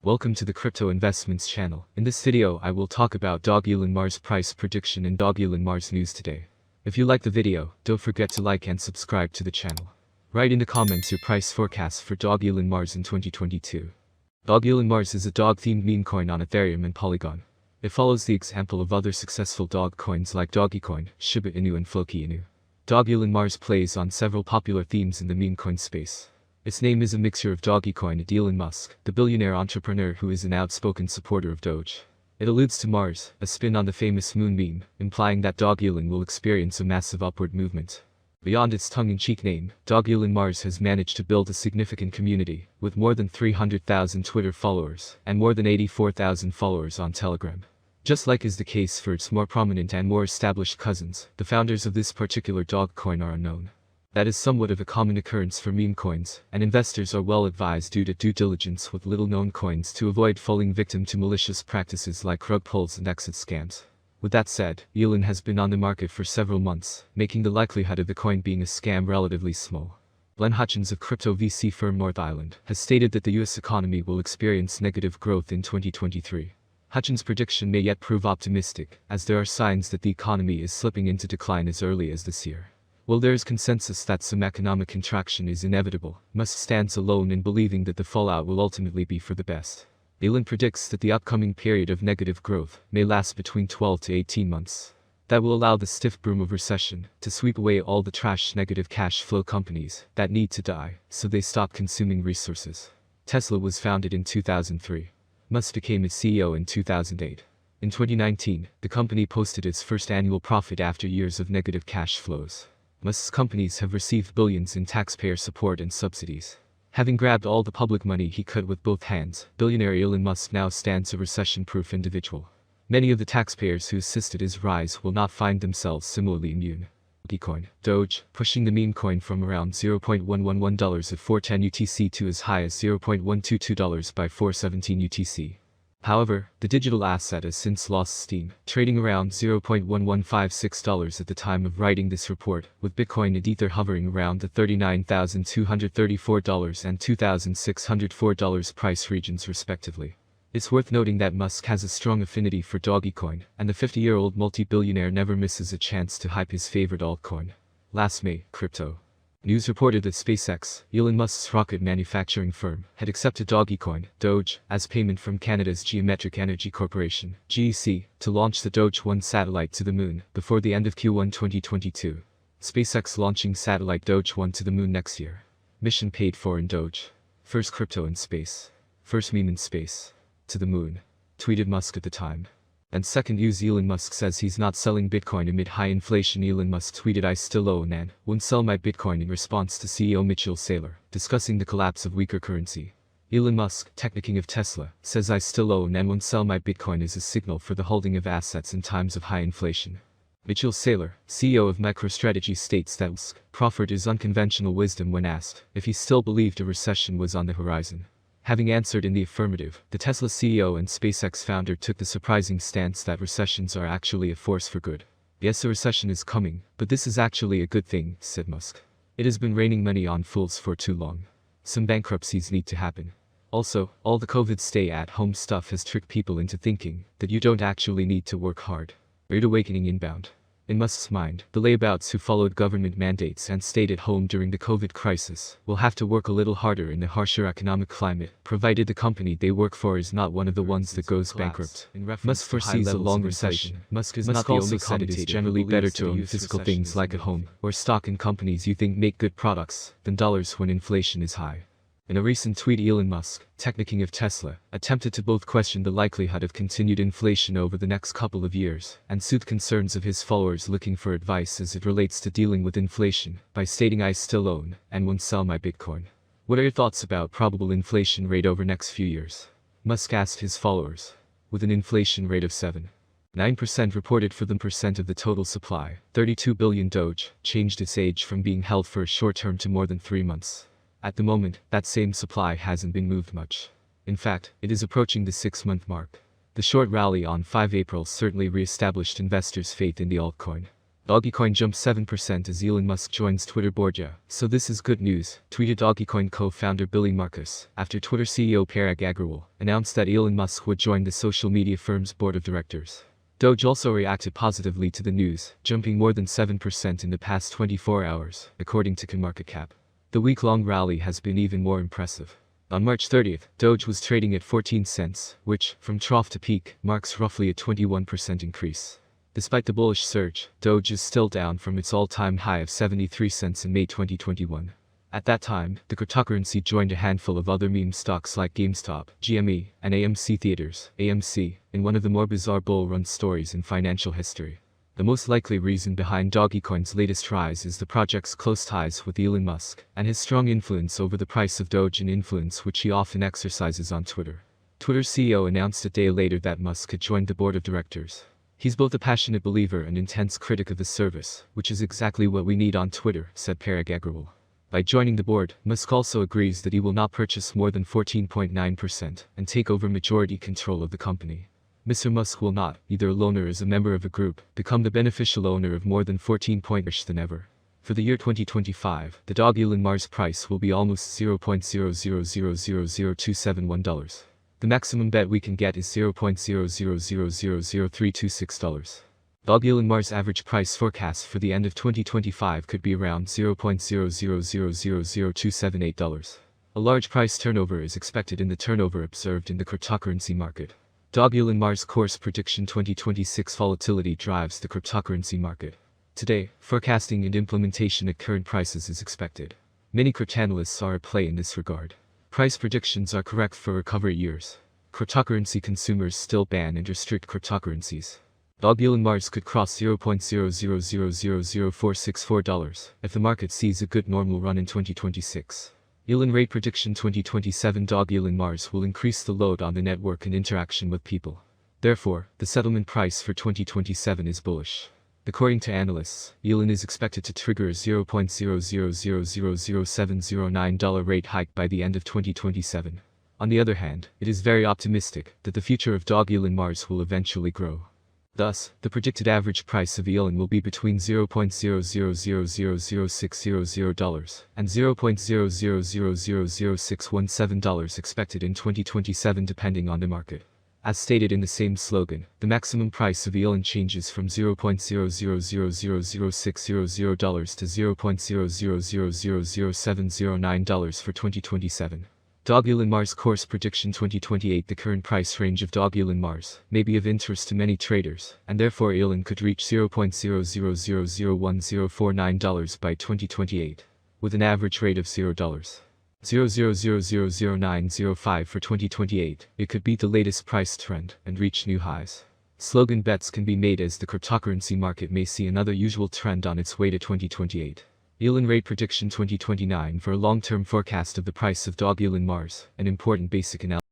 Welcome to the Crypto Investments channel. In this video I will talk about dogelonmars price prediction and dogelonmars news today. If you like the video, don't forget to like and subscribe to the channel. Write in the comments your price forecast for dogelonmars in 2022. Dogelonmars is a dog-themed meme coin on Ethereum and Polygon. It follows the example of other successful dog coins like Dogecoin, Shiba Inu and Floki Inu. Dogelonmars plays on several popular themes in the meme coin space. Its name is a mixture of Dogecoin and Elon Musk, the billionaire entrepreneur who is an outspoken supporter of Doge. It alludes to Mars, a spin on the famous moon meme, implying that Dogelon will experience a massive upward movement. Beyond its tongue-in-cheek name, Dogelonmars has managed to build a significant community, with more than 300,000 Twitter followers, and more than 84,000 followers on Telegram. Just like is the case for its more prominent and more established cousins, the founders of this particular dog coin are unknown. That is somewhat of a common occurrence for meme coins, and investors are well advised due to due diligence with little-known coins to avoid falling victim to malicious practices like rug pulls and exit scams. With that said, Elon has been on the market for several months, making the likelihood of the coin being a scam relatively small. Glenn Hutchins of crypto VC firm North Island has stated that the US economy will experience negative growth in 2023. Hutchins' prediction may yet prove optimistic, as there are signs that the economy is slipping into decline as early as this year. While there is consensus that some economic contraction is inevitable, Musk stands alone in believing that the fallout will ultimately be for the best. Elon predicts that the upcoming period of negative growth may last between 12 to 18 months. That will allow the stiff broom of recession to sweep away all the trash negative cash flow companies that need to die, so they stop consuming resources. Tesla was founded in 2003. Musk became its CEO in 2008. In 2019, the company posted its first annual profit after years of negative cash flows. Musk's companies have received billions in taxpayer support and subsidies. Having grabbed all the public money he could with both hands, billionaire Elon Musk now stands a recession-proof individual. Many of the taxpayers who assisted his rise will not find themselves similarly immune. Dogecoin, Doge, pushing the meme coin from around $0.111 at 410 UTC to as high as $0.122 by 417 UTC. However, the digital asset has since lost steam, trading around $0.1156 at the time of writing this report, with Bitcoin and Ether hovering around the $39,234 and $2,604 price regions respectively. It's worth noting that Musk has a strong affinity for Dogecoin, and the 50-year-old multi-billionaire never misses a chance to hype his favorite altcoin. Last May, crypto news reported that SpaceX, Elon Musk's rocket manufacturing firm, had accepted Dogecoin, Doge, as payment from Canada's Geometric Energy Corporation, GEC, to launch the Doge 1 satellite to the moon before the end of Q1 2022. SpaceX launching satellite Doge 1 to the moon next year. Mission paid for in Doge. First crypto in space. First meme in space. To the moon. Tweeted Musk at the time. And second news, Elon Musk says he's not selling Bitcoin amid high inflation. Elon Musk tweeted, "I still own and won't sell my Bitcoin," in response to CEO Mitchell Saylor, discussing the collapse of weaker currency. Elon Musk, Technicking of Tesla, says, "I still own and won't sell my Bitcoin" as a signal for the holding of assets in times of high inflation. Mitchell Saylor, CEO of MicroStrategy, states that Musk proffered his unconventional wisdom when asked if he still believed a recession was on the horizon. Having answered in the affirmative, the Tesla CEO and SpaceX founder took the surprising stance that recessions are actually a force for good. "Yes, a recession is coming, but this is actually a good thing," said Musk. "It has been raining money on fools for too long. Some bankruptcies need to happen. Also, all the COVID stay-at-home stuff has tricked people into thinking that you don't actually need to work hard." Rude awakening inbound. In Musk's mind, the layabouts who followed government mandates and stayed at home during the COVID crisis will have to work a little harder in the harsher economic climate, provided the company they work for is not one of the ones that goes bankrupt. Musk foresees a long recession. Musk is not the only commentator. It is generally better to own physical things like a home, or stock in companies you think make good products, than dollars when inflation is high. In a recent tweet, Elon Musk, Technicking of Tesla, attempted to both question the likelihood of continued inflation over the next couple of years, and soothe concerns of his followers looking for advice as it relates to dealing with inflation, by stating, "I still own, and won't sell my Bitcoin." What are your thoughts about probable inflation rate over next few years? Musk asked his followers. With an inflation rate of 7.9% reported for the percent of the total supply, 32 billion Doge changed its age from being held for a short term to more than 3 months. At the moment, that same supply hasn't been moved much. In fact, it is approaching the 6-month mark. The short rally on 5 April certainly re-established investors' faith in the altcoin. Dogecoin jumps 7% as Elon Musk joins Twitter board. Yeah, so this is good news, tweeted Dogecoin co-founder Billy Marcus, after Twitter CEO Parag Agrawal announced that Elon Musk would join the social media firm's board of directors. Doge also reacted positively to the news, jumping more than 7% in the past 24 hours, according to CoinMarketCap. The week-long rally has been even more impressive. On March 30th, Doge was trading at 14 cents, which, from trough to peak, marks roughly a 21% increase. Despite the bullish surge, Doge is still down from its all-time high of 73 cents in May 2021. At that time, the cryptocurrency joined a handful of other meme stocks like GameStop, GME, and AMC Theaters, AMC, in one of the more bizarre bull-run stories in financial history. The most likely reason behind Dogecoin's latest rise is the project's close ties with Elon Musk, and his strong influence over the price of Doge, an influence which he often exercises on Twitter. Twitter's CEO announced a day later that Musk had joined the board of directors. He's both a passionate believer and intense critic of the service, which is exactly what we need on Twitter, said Parag Agrawal. By joining the board, Musk also agrees that he will not purchase more than 14.9% and take over majority control of the company. Mr. Musk will not, either alone or as a member of a group, become the beneficial owner of more than 14% than ever. For the year 2025, the dogelonmars price will be almost $0.0000271. The maximum bet we can get is $0.0000326. Dogelonmars average price forecast for the end of 2025 could be around $0.0000278. A large price turnover is expected in the turnover observed in the cryptocurrency market. Dogelonmars course prediction 2026 volatility drives the cryptocurrency market. Today, forecasting and implementation at current prices is expected. Many cryptanalysts are at play in this regard. Price predictions are correct for recovery years. Cryptocurrency consumers still ban and restrict cryptocurrencies. Dogelonmars could cross $0.0000464 if the market sees a good normal run in 2026. Elon rate prediction 2027 Dogelonmars will increase the load on the network and interaction with people. Therefore, the settlement price for 2027 is bullish. According to analysts, Elon is expected to trigger a $0.0000709 rate hike by the end of 2027. On the other hand, it is very optimistic that the future of Dogelonmars will eventually grow. Thus, the predicted average price of Elon will be between $0.0000600 and $0.0000617 expected in 2027 depending on the market. As stated in the same slogan, the maximum price of Elon changes from $0.0000600 to $0.0000709 for 2027. Dogelonmars course prediction 2028 The current price range of Dogelonmars may be of interest to many traders, and therefore Elon could reach $0.0001049 by 2028, with an average rate of $0.0000905 for 2028. It could beat the latest price trend and reach new highs. Slogan bets can be made as the cryptocurrency market may see another usual trend on its way to 2028. Elon rate prediction 2029 for a long-term forecast of the price of Dogelonmars, an important basic analysis.